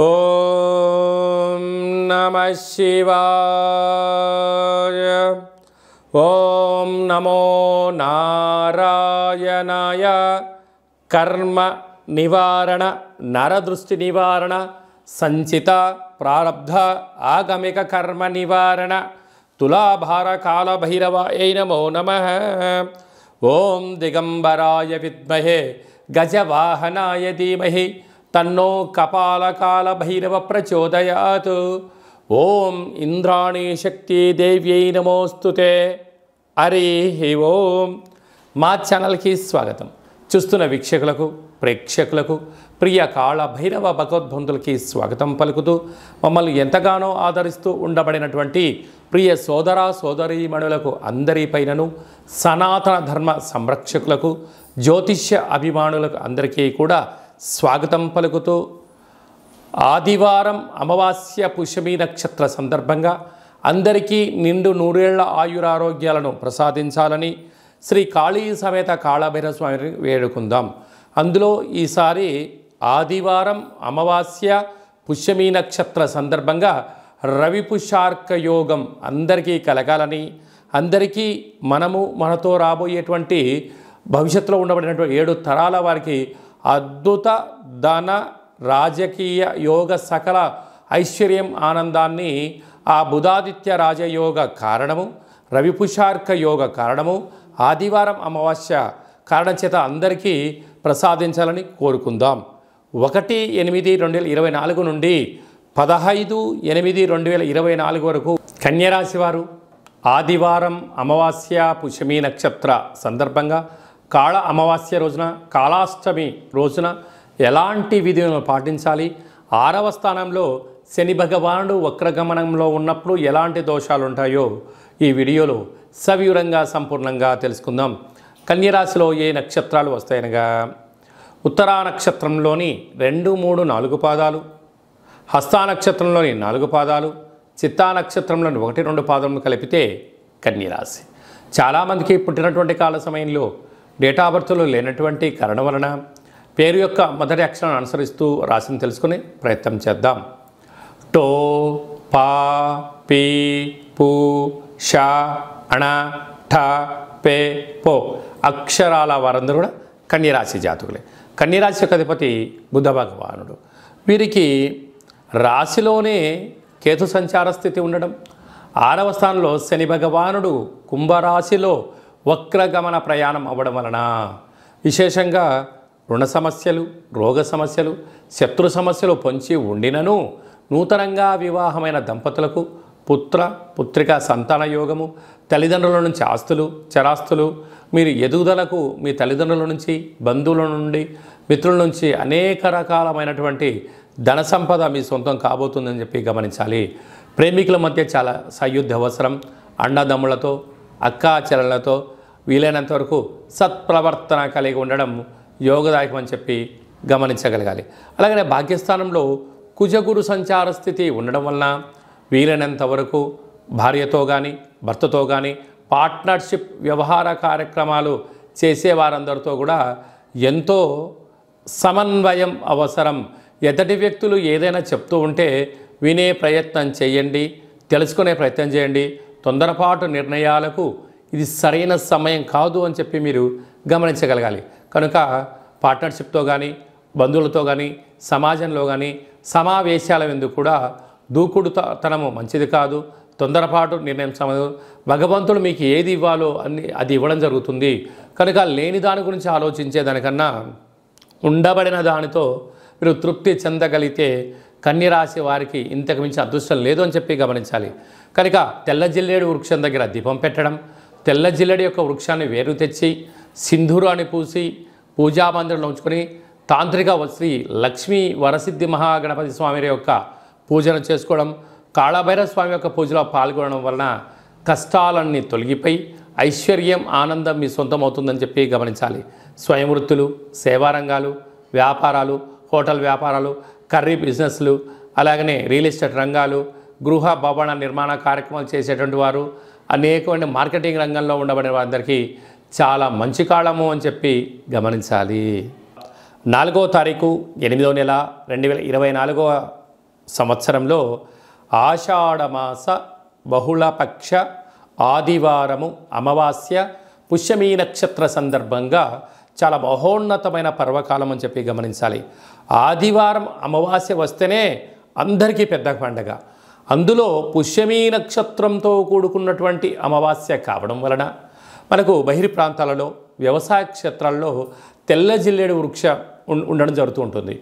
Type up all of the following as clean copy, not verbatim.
ఓం నమః శివాయ. ఓం నమో నారాయణాయ. కర్మ నివారణ, నరదృష్టి నివారణ, సంచిత ప్రారబ్ధ ఆగమిక కర్మ నివారణ, తులాభార కాల భైరవాయ నమో నమః. ఓం దిగంబరాయ విద్మహే గజవాహనాయ ధీమహి తన్నో కపాలకాల భైరవ ప్రచోదయాత్. ఓం ఇంద్రాణీ శక్తి దేవ్యై నమోస్తుతే. హరి ఓం. మా ఛానల్కి స్వాగతం. చూస్తున్న వీక్షకులకు, ప్రేక్షకులకు, ప్రియ కాళ భైరవ భగవద్బంధులకి స్వాగతం పలుకుతూ, మమ్మల్ని ఎంతగానో ఆదరిస్తూ ఉండబడినటువంటి ప్రియ సోదర సోదరీమణులకు అందరిపైనను, సనాతన ధర్మ సంరక్షకులకు, జ్యోతిష్య అభిమానులకు అందరికీ కూడా స్వాగతం పలుకుతూ, ఆదివారం అమావాస్య పుష్యమి నక్షత్ర సందర్భంగా అందరికీ నిండు నూరేళ్ల ఆయురారోగ్యాలను ప్రసాదించాలని శ్రీ కాళీ సమేత కాళభైరవ స్వామిని వేడుకుందాం. అందులో ఈసారి ఆదివారం అమావాస్య పుష్యమి నక్షత్ర సందర్భంగా రవి పుష్యార్క యోగం అందరికీ కలగాలని, అందరికీ మనతో రాబోయేటువంటి భవిష్యత్తులో ఉండబడినటువంటి 7 తరాల వారికి అద్భుత ధన రాజకీయ యోగ సకల ఐశ్వర్యం ఆనందాన్ని ఆ బుధాదిత్య రాజయోగ కారణము, రవిపుషార్క యోగ కారణము, ఆదివారం అమావాస్య కారణం చేత అందరికీ ప్రసాదించాలని కోరుకుందాం. 1/8/2024 నుండి 15/8/2024 వరకు కన్యరాశి వారు ఆదివారం అమావాస్య పుష్యమి నక్షత్ర సందర్భంగా కాళ అమావాస్య రోజున, కాళాష్టమి రోజున ఎలాంటి విధులను పాటించాలి, 6వ స్థానంలో శని భగవానుడు వక్రగమనంలో ఉన్నప్పుడు ఎలాంటి దోషాలు ఉంటాయో ఈ వీడియోలో సవివరంగా సంపూర్ణంగా తెలుసుకుందాం. కన్యరాశిలో ఏ నక్షత్రాలు వస్తాయనగా, ఉత్తరా నక్షత్రంలోని 2, 3, 4 పాదాలు, హస్తా నక్షత్రంలోని 4 పాదాలు, చిత్తా నక్షత్రంలోని 1, 2 పాదములు కలిపితే కన్యరాశి. చాలామందికి పుట్టినటువంటి కాల సమయంలో డేట్ ఆఫ్ బర్త్లో లేనటువంటి కారణం వలన పేరు యొక్క మొదటి అక్షరాన్ని అనుసరిస్తూ రాశిని తెలుసుకునే ప్రయత్నం చేద్దాం. టో, పా, పీ, పు, షా, అణ, ఠ, పే, పో అక్షరాల వారందరూ కూడా కన్యరాశి జాతకులే. కన్యరాశి యొక్క అధిపతి బుధ భగవానుడు. వీరికి రాశిలోనే కేతు సంచార స్థితి ఉండడం, 6వ స్థానంలో శని భగవానుడు కుంభరాశిలో వక్రగమన ప్రయాణం అవ్వడం వలన విశేషంగా రుణ సమస్యలు, రోగ సమస్యలు, శత్రు సమస్యలు పొంచి ఉండినను నూతనంగా వివాహమైన దంపతులకు పుత్ర పుత్రిక సంతాన యోగము, తల్లిదండ్రుల నుంచి ఆస్తులు చరాస్తులు, మీరు ఎదుగుదలకు మీ తల్లిదండ్రుల నుంచి, బంధువుల నుండి, మిత్రుల నుంచి అనేక రకాలమైనటువంటి ధన సంపద మీ సొంతం కాబోతుందని చెప్పి గమనించాలి. ప్రేమికుల మధ్య చాలా సయుద్ధ అవసరం. అన్నదమ్ములతో, అక్కా చెల్లెలతో వీలైనంత వరకు సత్ప్రవర్తన కలిగి ఉండడం యోగదాయకం అని చెప్పి గమనించగలగాలి. అలాగనే భాగ్యస్థానంలో కుజగురు సంచార స్థితి ఉండడం వలన వీలైనంత వరకు భార్యతో కానీ, భర్తతో కానీ పార్ట్నర్షిప్ వ్యవహార కార్యక్రమాలు చేసేవారందరితో కూడా ఎంతో సమన్వయం అవసరం. ఎదుటి వ్యక్తులు ఏదైనా చెప్తూ ఉంటే వినే ప్రయత్నం చేయండి, తెలుసుకునే ప్రయత్నం చేయండి. తొందరపాటు నిర్ణయాలకు ఇది సరైన సమయం కాదు అని చెప్పి మీరు గమనించగలగాలి. కనుక పార్ట్నర్షిప్తో కానీ, బంధువులతో కానీ, సమాజంలో కానీ సమావేశాల ఎందుకు కూడా దూకుడుతనము మంచిది కాదు. తొందరపాటు నిర్ణయం సమయం. భగవంతుడు మీకు ఏది ఇవ్వాలో అది ఇవ్వడం జరుగుతుంది. కనుక లేని దాని గురించి ఆలోచించేదానికన్నా ఉండబడిన దానితో మీరు తృప్తి చెందగలిగితే కన్యరాశి వారికి ఇంతకు మించి అదృష్టం లేదు అని చెప్పి గమనించాలి. కనుక తెల్ల జిల్లేడు వృక్షం దగ్గర దీపం పెట్టడం, తెల్ల జిల్లేడు యొక్క వృక్షాన్ని వేరు తెచ్చి సింధూరాన్ని పూసి పూజామందిరంలో ఉంచుకొని తాంత్రిక శ్రీ లక్ష్మీ వరసిద్ధి మహాగణపతి స్వామి యొక్క పూజను చేసుకోవడం, కాళభైరవ స్వామి యొక్క పూజలో పాల్గొనడం వలన కష్టాలన్నీ తొలగిపోయి ఐశ్వర్యం ఆనందం మీ సొంతం అవుతుందని చెప్పి గమనించాలి. స్వయం వృత్తులు, సేవారంగాలు, వ్యాపారాలు, హోటల్ వ్యాపారాలు, కర్రీ బిజినెస్లు, అలాగనే రియల్ ఎస్టేట్ రంగాలు, గృహ భవన నిర్మాణ కార్యక్రమాలు చేసేటువంటి వారు, అనేకమైన మార్కెటింగ్ రంగంలో ఉండబడిన వారందరికీ చాలా మంచి కాలము అని చెప్పి గమనించాలి. 4వ తారీఖు 8వ నెల 2024 సంవత్సరంలో ఆషాఢమాస బహుళపక్ష ఆదివారము అమావాస్య పుష్యమీ నక్షత్ర సందర్భంగా చాలా మహోన్నతమైన పర్వకాలం అని చెప్పి గమనించాలి. ఆదివారం అమావాస్య వస్తేనే అందరికీ పెద్ద పండగ. అందులో పుష్యమీ నక్షత్రంతో కూడుకున్నటువంటి అమావాస్య కావడం వలన మనకు బహిర్ ప్రాంతాలలో వ్యవసాయ క్షేత్రాల్లో తెల్ల జిల్లేడు వృక్ష ఉండడం జరుగుతూ ఉంటుంది.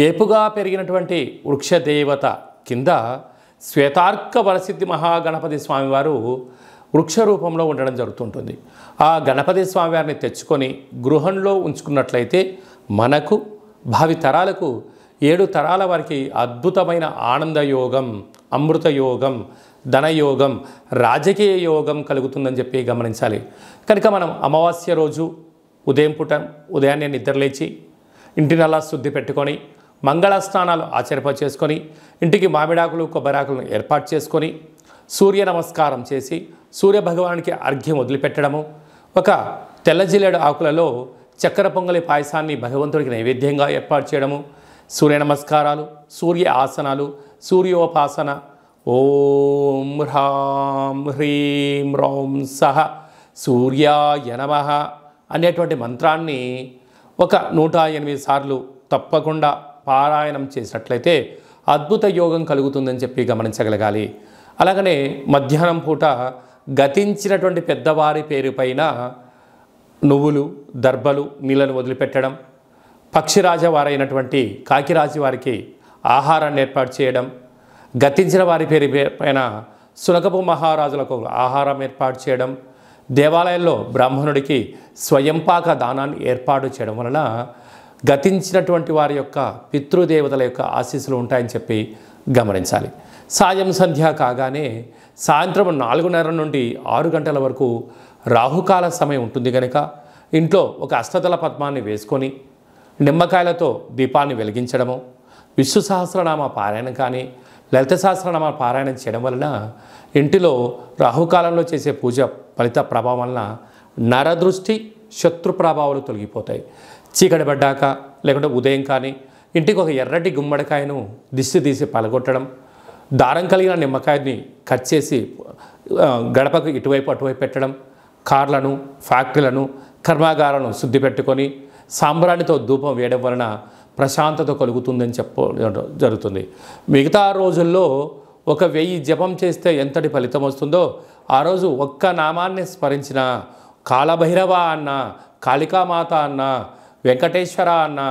ఏపుగా పెరిగినటువంటి వృక్ష దేవత కింద శ్వేతార్క వరసిద్ధి మహాగణపతి స్వామివారు వృక్ష రూపంలో ఉండడం జరుగుతుంటుంది. ఆ గణపతి స్వామివారిని తెచ్చుకొని గృహంలో ఉంచుకున్నట్లయితే మనకు భావి తరాలకు 7 తరాల వారికి అద్భుతమైన ఆనంద యోగం, అమృత యోగం, ధనయోగం, రాజకీయ యోగం కలుగుతుందని చెప్పి గమనించాలి. కనుక మనం అమావాస్య రోజు ఉదయాన్నే నిద్రలేచి ఇంటినల్లా శుద్ధి పెట్టుకొని మంగళ స్నానాలు చేసుకొని ఇంటికి మామిడాకులు కొబ్బరాకులను ఏర్పాటు చేసుకొని సూర్య నమస్కారం చేసి సూర్య భగవానికి అర్ఘ్యం వదిలిపెట్టడము, ఒక తెల్ల జిల్లేడు ఆకులలో చక్కెర పొంగలి పాయసాన్ని భగవంతుడికి నైవేద్యంగా ఏర్పాటు చేయడము, సూర్య నమస్కారాలు, సూర్య ఆసనాలు, సూర్యోపాసన, ఓం హ్రాం హ్రీం రౌం సహ సూర్యాయ నమః అనేటువంటి మంత్రాన్ని ఒక 108 సార్లు తప్పకుండా పారాయణం చేసినట్లయితే అద్భుత యోగం కలుగుతుందని చెప్పి గమనించగలగాలి. అలాగనే మధ్యాహ్నం పూట గతించినటువంటి పెద్దవారి పేరు పైన నువ్వులు, దర్భలు, నీళ్ళను వదిలిపెట్టడం, పక్షిరాజవారైనటువంటి కాకిరాజు వారికి ఆహారాన్ని ఏర్పాటు చేయడం, గతించిన వారి పేరు పైన సునకపు మహారాజులకు ఆహారం ఏర్పాటు చేయడం, దేవాలయంలో బ్రాహ్మణుడికి స్వయంపాక దానాన్ని ఏర్పాటు చేయడం వలన గతించినటువంటి వారి యొక్క పితృదేవతల యొక్క ఆశీస్సులు ఉంటాయని చెప్పి గమనించాలి. సాయం సంధ్య కాగానే సాయంత్రం 4:30 నుండి 6 గంటల వరకు రాహుకాల సమయం ఉంటుంది కనుక ఇంట్లో ఒక అష్టదళ పద్మాన్ని వేసుకొని నిమ్మకాయలతో దీపాన్ని వెలిగించడము, విష్ణు సహస్రనామ పారాయణం కానీ లలిత సహస్రనామ పారాయణం చేయడం వలన ఇంటిలో రాహుకాలంలో చేసే పూజ ఫలిత ప్రభావం వలన నరదృష్టి, శత్రు ప్రభావాలు తొలగిపోతాయి. చీకటి పడ్డాక లేకుంటే ఉదయం కానీ ఇంటికి ఒక ఎర్రటి గుమ్మడికాయను దిష్టి తీసి పలగొట్టడం, దారం కలిగిన నిమ్మకాయని కట్ చేసి గడపకు ఇటువైపు అటువైపు పెట్టడం, కార్లను, ఫ్యాక్టరీలను, కర్మాగారాలను శుద్ధి పెట్టుకొని సాంబ్రాణితో ధూపం వేయడం వలన ప్రశాంతత కలుగుతుందని జరుగుతుంది. మిగతా రోజుల్లో 1000 జపం చేస్తే ఎంతటి ఫలితం వస్తుందో ఆ రోజు ఒక్క నామాన్ని స్మరించిన కాళభైరవ అన్న, కాళికామాత అన్న, వెంకటేశ్వర అన్న,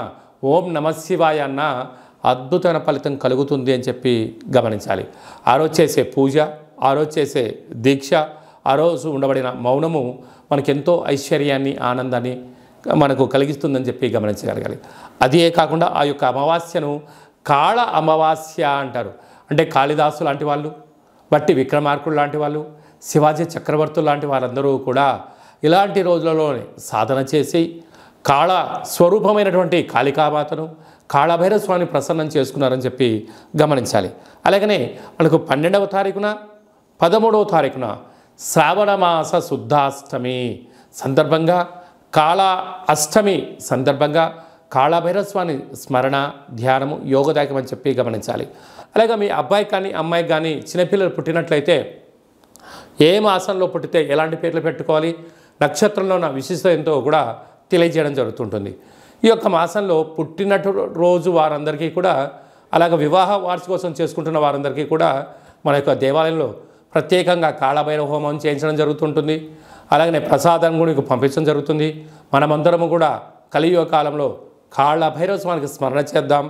ఓం నమశివాయ అన్న అద్భుతమైన ఫలితం కలుగుతుంది అని చెప్పి గమనించాలి. ఆ రోజు చేసే పూజ, ఆ రోజు చేసే దీక్ష, ఆ రోజు ఉండబడిన మౌనము మనకెంతో ఐశ్వర్యాన్ని, ఆనందాన్ని మనకు కలిగిస్తుందని చెప్పి గమనించగలగాలి. అదే కాకుండా ఆ యొక్క అమావాస్యను కాళ అమావాస్య అంటారు. అంటే కాళిదాసు లాంటి వాళ్ళు, బట్టి విక్రమార్కుడు లాంటి వాళ్ళు, శివాజీ చక్రవర్తులు లాంటి వారందరూ కూడా ఇలాంటి రోజులలోనే సాధన చేసి కాళ స్వరూపమైనటువంటి కాళికామాతను, కాళభైరవ స్వామిని ప్రసన్నం చేసుకున్నారని చెప్పి గమనించాలి. అలాగనే మనకు 12వ తారీఖున 13వ తారీఖున శ్రావణమాస శుద్ధాష్టమి సందర్భంగా, కాళ అష్టమి సందర్భంగా కాళభైరవ స్వామి స్మరణ, ధ్యానము యోగదాయకం అని చెప్పి గమనించాలి. అలాగే మీ అబ్బాయికి కానీ అమ్మాయికి కానీ చిన్నపిల్లలు పుట్టినట్లయితే ఏ మాసంలో పుట్టితే ఎలాంటి పేర్లు పెట్టుకోవాలి, నక్షత్రంలో ఉన్న విశిష్టత ఎంతో కూడా తెలియజేయడం జరుగుతుంటుంది. ఈ యొక్క మాసంలో పుట్టినట్టు రోజు వారందరికీ కూడా, అలాగే వివాహ వార్షికోత్సవం చేసుకుంటున్న వారందరికీ కూడా మన యొక్క దేవాలయంలో ప్రత్యేకంగా కాళభైరవ హోమం చేయించడం జరుగుతుంటుంది. అలాగనే ప్రసాదం కూడా పంపించడం జరుగుతుంది. మనమందరము కూడా కలియుగ కాలంలో కాళభైరవ స్వామికి స్మరణ చేద్దాం,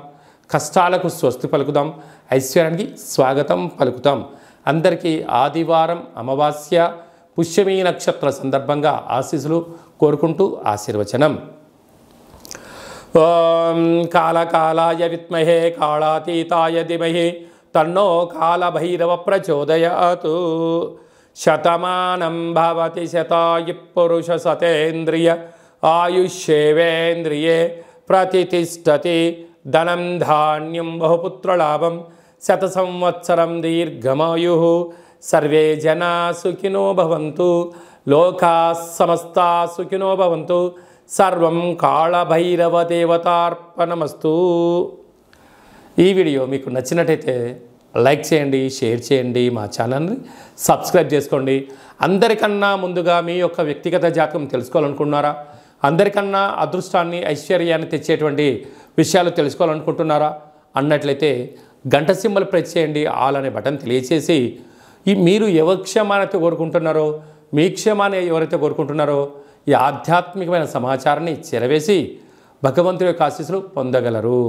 కష్టాలకు స్వస్తి పలుకుదాం, ఐశ్వర్యానికి స్వాగతం పలుకుతాం. అందరికీ ఆదివారం అమావాస్య పుష్యమీ నక్షత్ర సందర్భంగా ఆశీస్సులు కోరుకుంటూ ఆశీర్వచనం. ఓం కాళకాలాయ విద్మహే కాళాతీతాయ ధీమహి తన్నో కాళభైరవ ప్రచోదయాత్. శతమానం భవతి శతాయు పురుష సతేంద్రియ ఆయుష్యేవేంద్రియే ప్రతిష్టతి. ధనం ధాన్యం బహుపుత్రలాభం శత సంవత్సరం దీర్ఘమాయు. సర్వే జనా సుఖినో భవంతు, లోకా సమస్తా సుఖినో భవంతు. సర్వం కాళభైరవ దేవతార్పణమస్తు. ఈ వీడియో మీకు నచ్చినట్టయితే లైక్ చేయండి, షేర్ చేయండి, మా ఛానల్ని సబ్స్క్రైబ్ చేసుకోండి. అందరికన్నా ముందుగా మీ యొక్క వ్యక్తిగత జాతకం తెలుసుకోవాలనుకుంటున్నారా? అందరికన్నా అదృష్టాన్ని, ఐశ్వర్యాన్ని తెచ్చేటువంటి విషయాలు తెలుసుకోవాలనుకుంటున్నారా అన్నట్లయితే గంట సింబల్ ప్రెస్ చేయండి, ఆల్ అనే బటన్ తెలియచేసి మీరు ఎవరి క్షేమాన్ని కోరుకుంటున్నారో, మీ క్షేమాన్ని ఎవరైతే కోరుకుంటున్నారో ఈ ఆధ్యాత్మికమైన సమాచారాన్ని చేరవేసి భగవంతుడి యొక్క ఆశీస్సులు పొందగలరు.